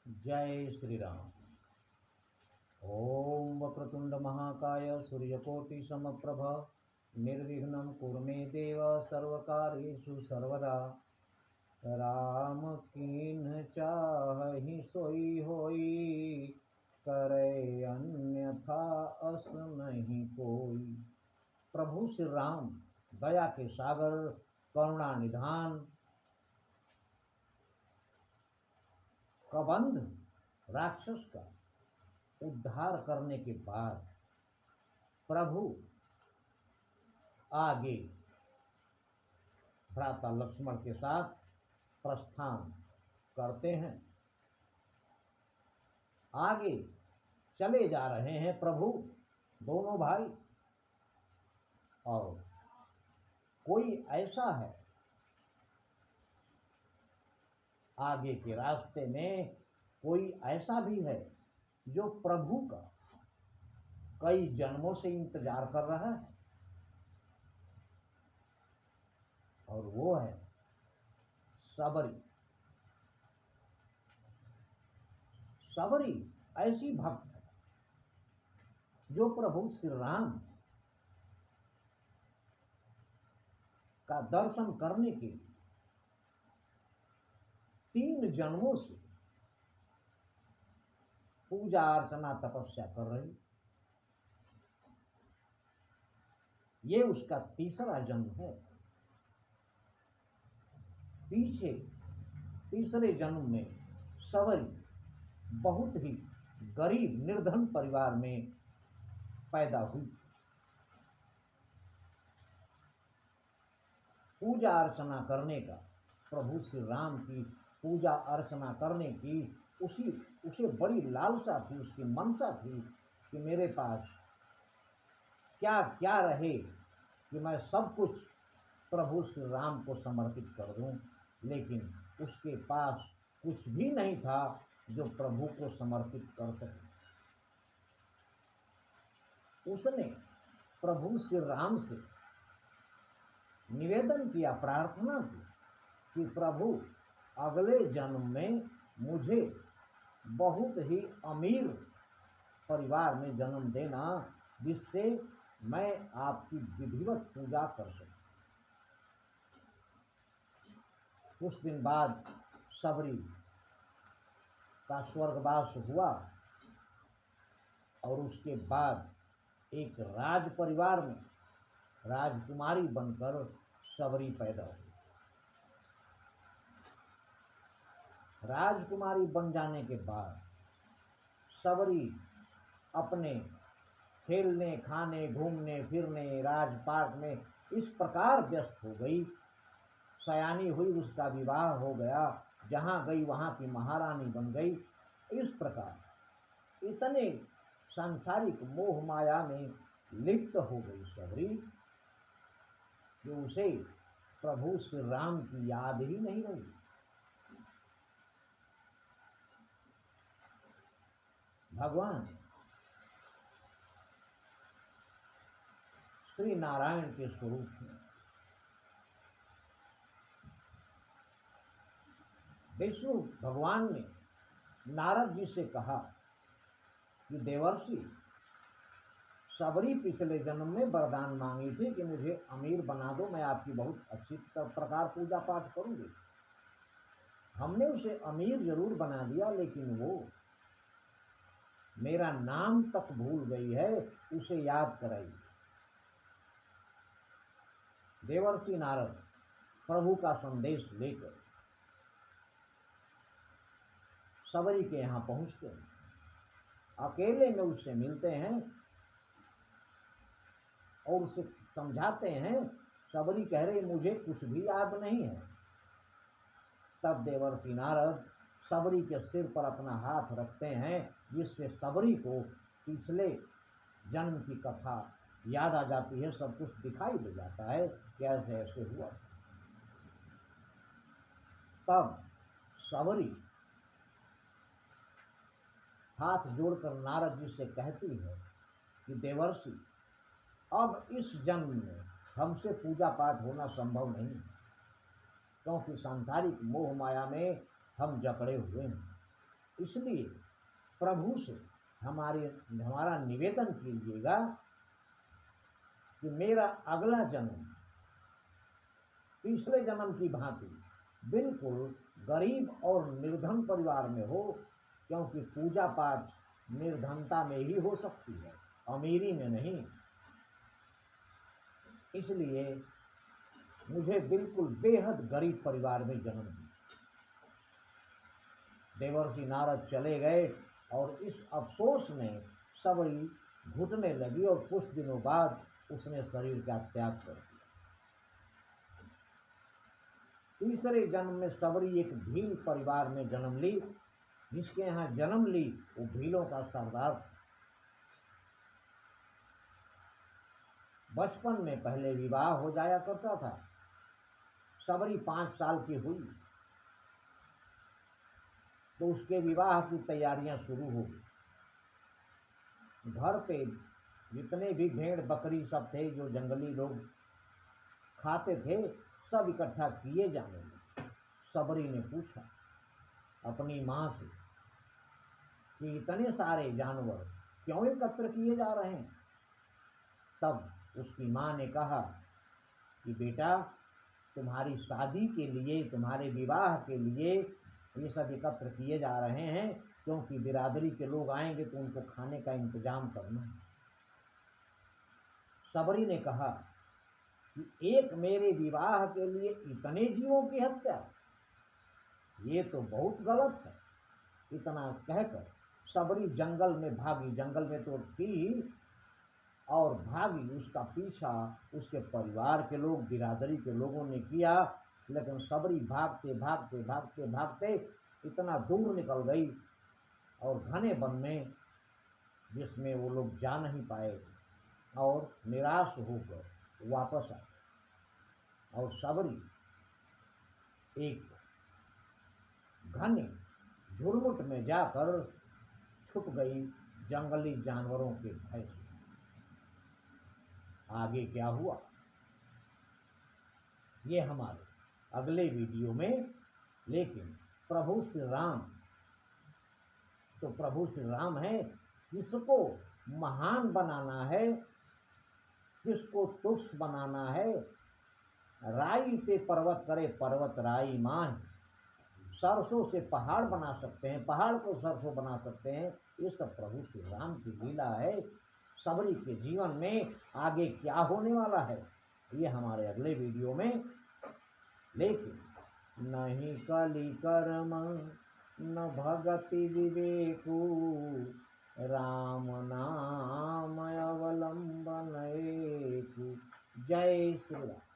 जय श्री राम। ओम वक्रतुंड महाकाय सूर्यकोटि समप्रभ निर्विघ्नं कुरु मे देव सर्वकार्येषु सर्वदा। राम कीन्ह चाहि सोई होई, करे अन्यथा अस नहीं कोई। प्रभु श्री राम दया के सागर, करुणा निधान, कबंध राक्षस का उद्धार करने के बाद प्रभु आगे भ्राता लक्ष्मण के साथ प्रस्थान करते हैं। आगे चले जा रहे हैं प्रभु दोनों भाई, और कोई ऐसा है आगे के रास्ते में, कोई ऐसा भी है जो प्रभु का कई जन्मों से इंतजार कर रहा है, और वो है सबरी। सबरी ऐसी भक्त है जो प्रभु श्री राम का दर्शन करने के लिए 3 जन्मों से पूजा अर्चना तपस्या कर रही। ये उसका तीसरा जन्म है। पीछे तीसरे जन्म में सबरी बहुत ही गरीब निर्धन परिवार में पैदा हुई। पूजा अर्चना करने का, प्रभु श्री राम की पूजा अर्चना करने की उसे बड़ी लालसा थी, उसकी मनसा थी कि मेरे पास क्या क्या रहे कि मैं सब कुछ प्रभु श्री राम को समर्पित कर दूं। लेकिन उसके पास कुछ भी नहीं था जो प्रभु को समर्पित कर सके। उसने प्रभु श्री राम से निवेदन किया, प्रार्थना की कि प्रभु अगले जन्म में मुझे बहुत ही अमीर परिवार में जन्म देना, जिससे मैं आपकी विधिवत पूजा कर सकूं। कुछ दिन बाद सबरी का स्वर्गवास हुआ, और उसके बाद एक राज परिवार में राजकुमारी बनकर सबरी पैदा हुई। राजकुमारी बन जाने के बाद सबरी अपने खेलने, खाने, घूमने फिरने, राजपाट में इस प्रकार व्यस्त हो गई, सयानी हुई, उसका विवाह हो गया, जहां गई वहां की महारानी बन गई। इस प्रकार इतने सांसारिक मोह माया में लिप्त हो गई सबरी कि उसे प्रभु श्री राम की याद ही नहीं रही। भगवान श्री नारायण के स्वरूप में विष्णु भगवान ने नारद जी से कहा कि देवर्षि, सबरी पिछले जन्म में वरदान मांगी थी कि मुझे अमीर बना दो, मैं आपकी बहुत अच्छी प्रकार पूजा पाठ करूंगी। हमने उसे अमीर जरूर बना दिया, लेकिन वो मेरा नाम तक भूल गई है, उसे याद कराइए। देवर्षि नारद प्रभु का संदेश लेकर सबरी के यहां पहुंचते हैं, अकेले में उससे मिलते हैं और उसे समझाते हैं। सबरी कह रही मुझे कुछ भी याद नहीं है। तब देवर्षि नारद सबरी के सिर पर अपना हाथ रखते हैं, जिससे सबरी को पिछले जन्म की कथा याद आ जाती है, सब कुछ दिखाई दे जाता है कि ऐसे ऐसे हुआ। तब सबरी हाथ जोड़कर नारद जी से कहती है कि देवर्षि, अब इस जन्म में हमसे पूजा पाठ होना संभव नहीं, क्योंकि सांसारिक मोह माया में हम जकड़े हुए हैं। इसलिए प्रभु से हमारा निवेदन कीजिएगा कि मेरा अगला जन्म पिछले जन्म की भांति बिल्कुल गरीब और निर्धन परिवार में हो, क्योंकि पूजा पाठ निर्धनता में ही हो सकती है, अमीरी में नहीं। इसलिए मुझे बिल्कुल बेहद गरीब परिवार में जन्म दिया। देवर्षि नारद चले गए और इस अफसोस में सबरी घुटने लगी और कुछ दिनों बाद उसने शरीर का त्याग कर दिया। तीसरे जन्म में सबरी एक भील परिवार में जन्म ली। जिसके यहाँ जन्म ली वो भीलों का सरदार था। बचपन में पहले विवाह हो जाया करता था। सबरी 5 साल की हुई तो उसके विवाह की तैयारियां शुरू हो गई। घर पे जितने भी भेड़ बकरी सब थे जो जंगली लोग खाते थे सब इकट्ठा किए जाने लगे। सबरी ने पूछा अपनी माँ से कि इतने सारे जानवर क्यों एकत्र किए जा रहे हैं। तब उसकी माँ ने कहा कि बेटा, तुम्हारी शादी के लिए, तुम्हारे विवाह के लिए ये सब एकत्र किए जा रहे हैं, क्योंकि बिरादरी के लोग आएंगे तो उनको खाने का इंतजाम करना है। सबरी ने कहा कि एक मेरे विवाह के लिए इतने जीवों की हत्या, ये तो बहुत गलत है। इतना कहकर सबरी जंगल में भागी। जंगल में तो थी और भागी। उसका पीछा उसके परिवार के लोग, बिरादरी के लोगों ने किया, लेकिन सबरी भागते भागते भागते भागते इतना दूर निकल गई और घने वन में, जिसमें वो लोग जा नहीं पाए और निराश होकर वापस आए। और सबरी एक घने झुरमुट में जाकर छुप गई जंगली जानवरों के भय से। आगे क्या हुआ ये हमारे अगले वीडियो में। लेकिन प्रभु श्री राम तो प्रभु श्री राम है। किसको महान बनाना है, किसको तुच्छ बनाना है, राई पे पर्वत करे पर्वत राई मान। सरसों से पहाड़ बना सकते हैं, पहाड़ को सरसों बना सकते हैं। ये सब प्रभु श्री राम की लीला है। सबरी के जीवन में आगे क्या होने वाला है ये हमारे अगले वीडियो में। लेकिन नहीं कली कर्म न भगति विवेकु, राम नाम अवलंबन एकु। जय श्री राम।